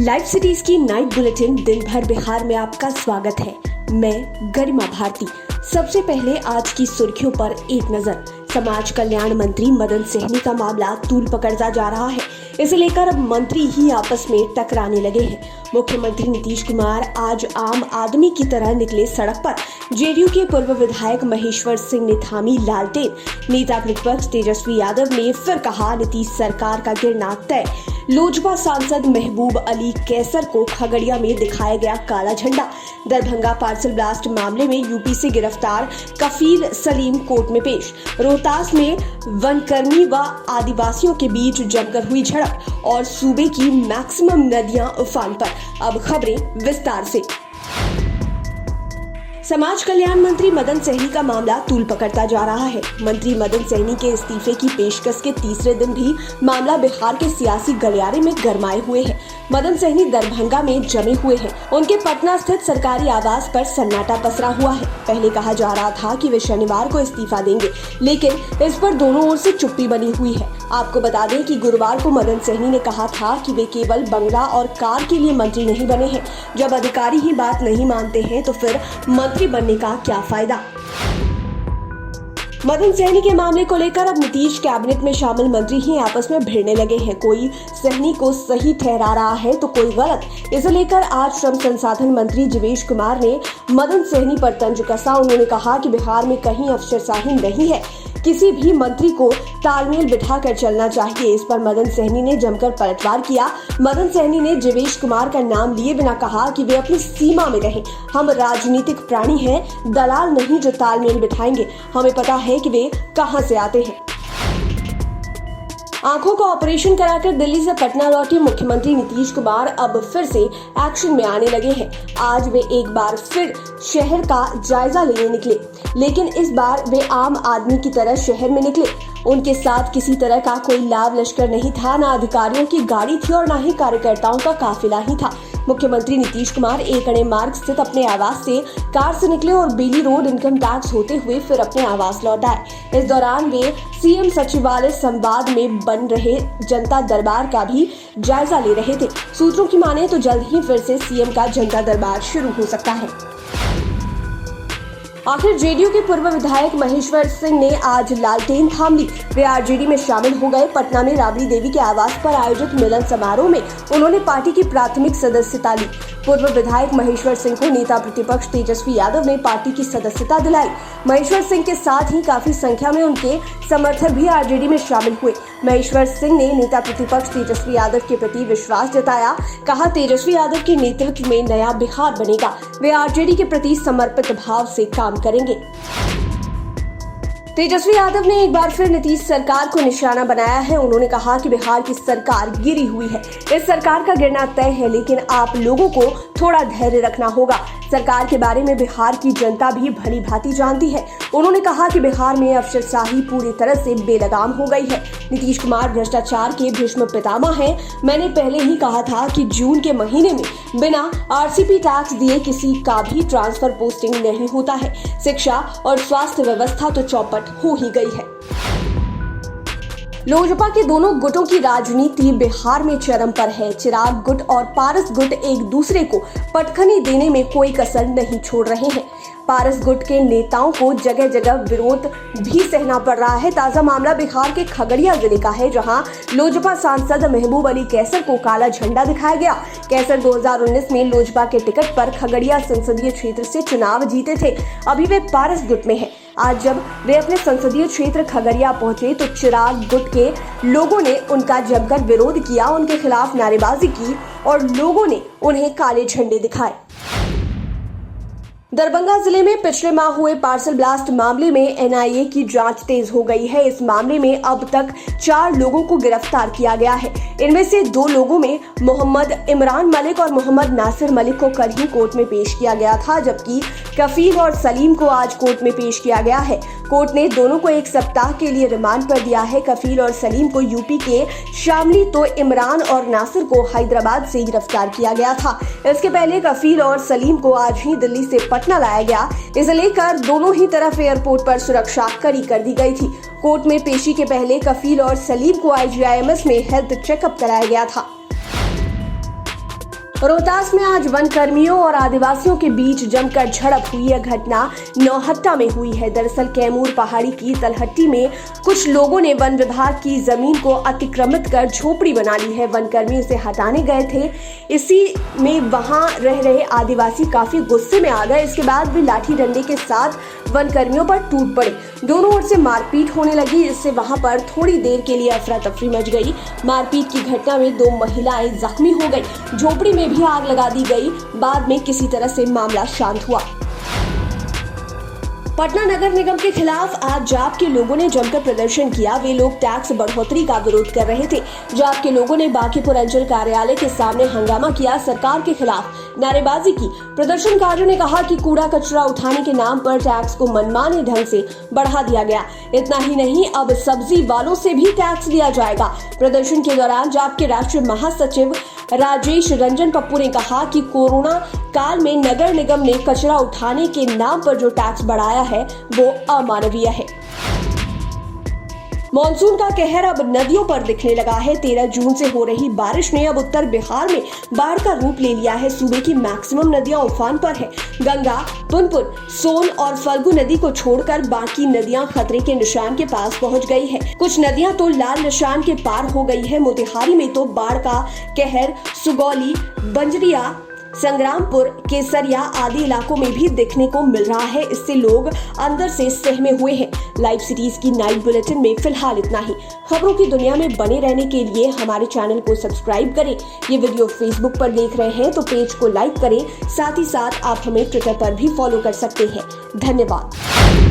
Live cities की night bulletin दिन भर बिहार में आपका स्वागत है। मैं गरिमा भारती। सबसे पहले आज की सुर्खियों पर एक नजर। समाज कल्याण मंत्री मदन सहनी का मामला तूल पकड़ता जा रहा है। इसे लेकर अब मंत्री ही आपस में टकराने लगे हैं। मुख्यमंत्री नीतीश कुमार आज आम आदमी की तरह निकले सड़क पर। जेडीयू के पूर्व विधायक महेश्वर सिंह ने थामी लालटेन। नेता प्रतिपक्ष तेजस्वी यादव ने फिर कहा नीतीश सरकार का गिरना तय। लोजपा सांसद महबूब अली कैसर को खगड़िया में दिखाया गया काला झंडा। दरभंगा पार्सल ब्लास्ट मामले में यूपी से गिरफ्तार कफील सलीम कोर्ट में पेश। रोहतास में वनकर्मी व आदिवासियों के बीच जमकर हुई झड़प और सूबे की मैक्सिमम नदियां उफान पर। अब खबरें विस्तार से। समाज कल्याण मंत्री मदन सहनी का मामला तूल पकड़ता जा रहा है। मंत्री मदन सहनी के इस्तीफे की पेशकश के तीसरे दिन भी मामला बिहार के सियासी गलियारे में गरमाए हुए है। मदन सहनी दरभंगा में जमे हुए हैं। उनके पटना स्थित सरकारी आवास पर सन्नाटा पसरा हुआ है। पहले कहा जा रहा था कि वे शनिवार को इस्तीफा देंगे, लेकिन इस पर दोनों ओर से चुप्पी बनी हुई है। आपको बता दें कि गुरुवार को मदन सहनी ने कहा था कि वे केवल बंगला और कार के लिए मंत्री नहीं बने हैं। जब अधिकारी ही बात नहीं मानते हैं तो फिर मंत्री बनने का क्या फायदा। मदन सहनी के मामले को लेकर अब नीतीश कैबिनेट में शामिल मंत्री ही आपस में भिड़ने लगे हैं। कोई सहनी को सही ठहरा रहा है तो कोई गलत। इसे लेकर आज श्रम संसाधन मंत्री जीवेश कुमार ने मदन सहनी पर तंज कसा। उन्होंने कहा कि बिहार में कहीं अफसरशाही नहीं है, किसी भी मंत्री को तालमेल बिठाकर चलना चाहिए। इस पर मदन सहनी ने जमकर पलटवार किया। मदन सहनी ने जीवेश कुमार का नाम लिए बिना कहा कि वे अपनी सीमा में रहें। हम राजनीतिक प्राणी हैं, दलाल नहीं जो तालमेल बिठाएंगे। हमें पता है कि वे कहां से आते हैं। आंखों का ऑपरेशन कराकर दिल्ली से पटना लौटे मुख्यमंत्री नीतीश कुमार अब फिर से एक्शन में आने लगे हैं। आज वे एक बार फिर शहर का जायजा लेने निकले, लेकिन इस बार वे आम आदमी की तरह शहर में निकले। उनके साथ किसी तरह का कोई लाभ लश्कर नहीं था, न अधिकारियों की गाड़ी थी और न ही कार्यकर्ताओं का काफिला ही था। मुख्यमंत्री नीतीश कुमार एकड़े मार्ग स्थित अपने आवास से कार से निकले और बेली रोड इनकम टैक्स होते हुए फिर अपने आवास लौट आए। इस दौरान वे सीएम सचिवालय संवाद में बन रहे जनता दरबार का भी जायजा ले रहे थे। सूत्रों की माने तो जल्द ही फिर से सीएम का जनता दरबार शुरू हो सकता है। आखिर जेडीयू के पूर्व विधायक महेश्वर सिंह ने आज लालटेन थाम ली। वे आरजेडी में शामिल हो गए। पटना में राबड़ी देवी के आवास पर आयोजित मिलन समारोह में उन्होंने पार्टी की प्राथमिक सदस्यता ली। पूर्व विधायक महेश्वर सिंह को नेता प्रतिपक्ष तेजस्वी यादव ने पार्टी की सदस्यता दिलाई। महेश्वर सिंह के साथ ही काफी संख्या में उनके समर्थक भी आरजेडी में शामिल हुए। महेश्वर सिंह ने नेता प्रतिपक्ष तेजस्वी यादव के प्रति विश्वास जताया। कहा, तेजस्वी यादव के नेतृत्व में नया बिहार बनेगा। वे आरजेडी के प्रति समर्पित भाव से काम करेंगे। तेजस्वी यादव ने एक बार फिर नीतीश सरकार को निशाना बनाया है। उन्होंने कहा कि बिहार की सरकार गिरी हुई है। इस सरकार का गिरना तय है, लेकिन आप लोगों को थोड़ा धैर्य रखना होगा। सरकार के बारे में बिहार की जनता भी भली भांति जानती है। उन्होंने कहा कि बिहार में अफसरशाही पूरी तरह से बेलगाम हो गई है। नीतीश कुमार भ्रष्टाचार के भीष्म पितामह हैं। मैंने पहले ही कहा था कि जून के महीने में बिना आरसीपी टैक्स दिए किसी का भी ट्रांसफर पोस्टिंग नहीं होता है। शिक्षा और स्वास्थ्य व्यवस्था तो चौपट हो ही गई है। लोजपा के दोनों गुटों की राजनीति बिहार में चरम पर है। चिराग गुट और पारस गुट एक दूसरे को पटखनी देने में कोई कसर नहीं छोड़ रहे हैं। पारस गुट के नेताओं को जगह जगह विरोध भी सहना पड़ रहा है। ताजा मामला बिहार के खगड़िया जिले का है, जहां लोजपा सांसद महबूब अली कैसर को काला झंडा दिखाया गया। कैसर 2019 में लोजपा के टिकट पर खगड़िया संसदीय क्षेत्र से चुनाव जीते थे। अभी वे पारस गुट में हैं। आज जब वे अपने संसदीय क्षेत्र खगड़िया पहुंचे तो चिराग गुट के लोगों ने उनका जमकर विरोध किया, उनके खिलाफ नारेबाजी की और लोगों ने उन्हें काले झंडे दिखाए। दरभंगा जिले में पिछले माह हुए पार्सल ब्लास्ट मामले में एनआईए की जांच तेज हो गई है। इस मामले में अब तक 4 लोगों को गिरफ्तार किया गया है। इनमें से 2 लोगों में मोहम्मद इमरान मलिक और मोहम्मद नासिर मलिक को कल ही कोर्ट में पेश किया गया था, जबकि कफील और सलीम को आज कोर्ट में पेश किया गया है। कोर्ट ने दोनों को 1 सप्ताह के लिए रिमांड पर दिया है। कफील और सलीम को यूपी के शामली तो इमरान और नासिर को हैदराबाद से गिरफ्तार किया गया था। इसके पहले कफील और सलीम को आज ही दिल्ली से पटना लाया गया। इसे लेकर दोनों ही तरफ एयरपोर्ट पर सुरक्षा कड़ी कर दी गई थी। कोर्ट में पेशी के पहले कफील और सलीम को आईजीआईएमएस में हेल्थ चेकअप कराया गया था। रोहतास में आज वन कर्मियों और आदिवासियों के बीच जमकर झड़प हुई। यह घटना नौहट्टा में हुई है। दरअसल कैमूर पहाड़ी की तलहट्टी में कुछ लोगों ने वन विभाग की जमीन को अतिक्रमित कर झोपड़ी बना ली है। वन कर्मी उसे हटाने गए थे। इसी में वहां रह रहे आदिवासी काफी गुस्से में आ गए। इसके बाद भी लाठी डंडे के साथ वन कर्मियों पर टूट पड़े। दोनों ओर से मारपीट होने लगी, जिससे वहां पर थोड़ी देर के लिए अफरा तफरी मच गई। मारपीट की घटना में 2 महिलाएं जख्मी हो गई। झोपड़ी में भी आग लगा दी गई। बाद में किसी तरह से मामला शांत हुआ। पटना नगर निगम के खिलाफ आज जाप के लोगों ने जमकर प्रदर्शन किया। वे लोग टैक्स बढ़ोतरी का विरोध कर रहे थे। जाप के लोगों ने बांकीपुर अंचल कार्यालय के सामने हंगामा किया, सरकार के खिलाफ नारेबाजी की। प्रदर्शनकारियों ने कहा कि कूड़ा कचरा उठाने के नाम पर टैक्स को मनमाने ढंग से बढ़ा दिया गया। इतना ही नहीं, अब सब्जी वालों से भी टैक्स लिया जाएगा। प्रदर्शन के दौरान जाप के राष्ट्रीय महासचिव राजेश रंजन पप्पू ने कहा कि कोरोना काल में नगर निगम ने कचरा उठाने के नाम पर जो टैक्स बढ़ाया है वो अमानवीय है। मॉनसून का कहर अब नदियों पर दिखने लगा है। 13 जून से हो रही बारिश ने अब उत्तर बिहार में बाढ़ का रूप ले लिया है। सूबे की मैक्सिमम नदियां उफान पर है। गंगा, पुनपुन, सोन और फल्गु नदी को छोड़कर बाकी नदियां खतरे के निशान के पास पहुंच गई है। कुछ नदियां तो लाल निशान के पार हो गई है। मोतिहारी में तो बाढ़ का कहर सुगौली, बंजरिया, संग्रामपुर, केसरिया आदि इलाकों में भी देखने को मिल रहा है। इससे लोग अंदर से सहमे हुए हैं। लाइव सिटीज की नाइट बुलेटिन में फिलहाल इतना ही। खबरों की दुनिया में बने रहने के लिए हमारे चैनल को सब्सक्राइब करें। ये वीडियो फेसबुक पर देख रहे हैं तो पेज को लाइक करें। साथ ही साथ आप हमें ट्विटर पर भी फॉलो कर सकते हैं। धन्यवाद।